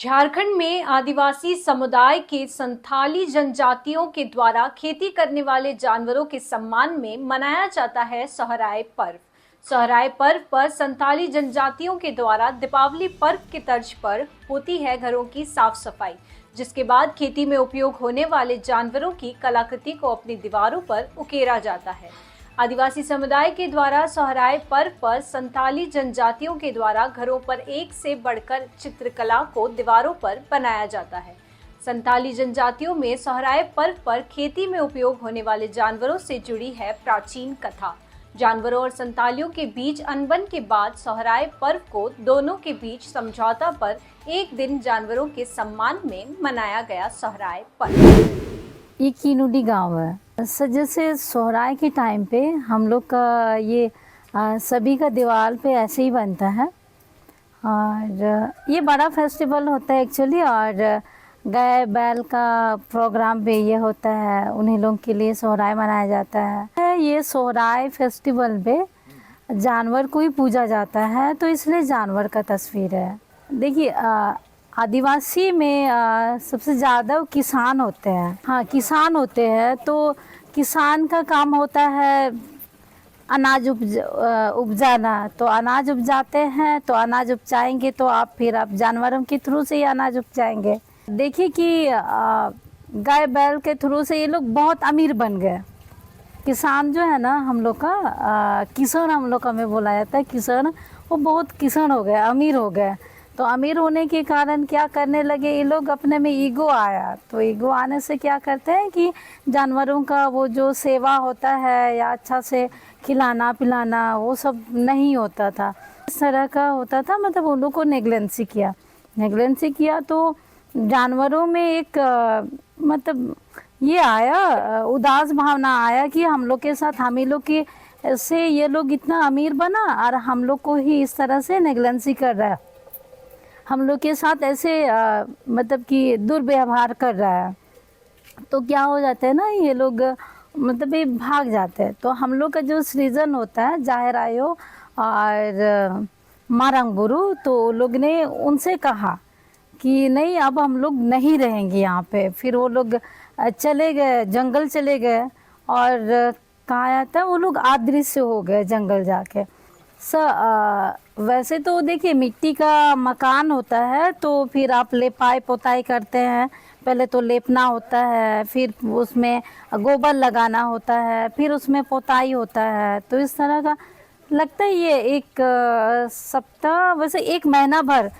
झारखंड में आदिवासी समुदाय के संथाली जनजातियों के द्वारा खेती करने वाले जानवरों के सम्मान में मनाया जाता है सोहराय पर्व। सोहराय पर्व पर संथाली जनजातियों के द्वारा दीपावली पर्व के तर्ज पर होती है घरों की साफ सफाई, जिसके बाद खेती में उपयोग होने वाले जानवरों की कलाकृति को अपनी दीवारों पर उकेरा जाता है। आदिवासी समुदाय के द्वारा सोहराय पर्व पर संथाली जनजातियों के द्वारा घरों पर एक से बढ़कर चित्रकला को दीवारों पर बनाया जाता है। संथाली जनजातियों में सोहराय पर्व पर खेती में उपयोग होने वाले जानवरों से जुड़ी है प्राचीन कथा। जानवरों और संथालियों के बीच अनबन के बाद सोहराय पर्व को दोनों के बीच समझौता पर एक दिन जानवरों के सम्मान में मनाया गया सोहराय पर्व। ये कीनुडी गांव है। जैसे सोहराय के टाइम पे हम लोग का ये सभी का दीवार पे ऐसे ही बनता है और ये बड़ा फेस्टिवल होता है एक्चुअली। और गाय बैल का प्रोग्राम भी ये होता है, उन्हीं लोगों के लिए सोहराय मनाया जाता है। ये सोहराय फेस्टिवल पे जानवर को ही पूजा जाता है, तो इसलिए जानवर का तस्वीर है। देखिए आदिवासी में सबसे ज़्यादा किसान होते हैं। हाँ, किसान होते हैं, तो किसान का काम होता है अनाज उपजाना। तो अनाज उपजाते हैं, तो अनाज उपजाएंगे तो आप जानवरों के थ्रू से ही अनाज उपजाएंगे। देखिए कि गाय बैल के थ्रू से ये लोग बहुत अमीर बन गए। किसान जो है ना, हम लोग का किसान, हम लोग का में बोला जाता है किसान, वो बहुत किसान हो गए, अमीर हो गए। तो अमीर होने के कारण क्या करने लगे ये लोग, अपने में ईगो आया। तो ईगो आने से क्या करते हैं कि जानवरों का वो जो सेवा होता है या अच्छा से खिलाना पिलाना, वो सब नहीं होता था। इस तरह का होता था, मतलब उन लोग को नेग्लेंसी किया तो जानवरों में एक मतलब ये आया, उदास भावना आया कि हम लोग के साथ, हम ही लोग के से ये लोग इतना अमीर बना और हम लोग को ही इस तरह से नेग्लेंसी कर रहा है, हम लोग के साथ ऐसे मतलब कि दुर्व्यवहार कर रहा है। तो क्या हो जाता है ना, ये लोग मतलब ये भाग जाते हैं। तो हम लोग का जो सृजन होता है जाहिरायो और मारंगबुरु, तो लोग ने उनसे कहा कि नहीं, अब हम लोग नहीं रहेंगे यहाँ पे। फिर वो लोग चले गए, जंगल चले गए। और कहा जाता है वो लोग अदृश्य हो गए जंगल जाके। वैसे तो देखिए मिट्टी का मकान होता है, तो फिर आप लेपाई पोताई करते हैं। पहले तो लेपना होता है, फिर उसमें गोबर लगाना होता है, फिर उसमें पोताई होता है। तो इस तरह का लगता है ये एक सप्ताह, वैसे एक महीना भर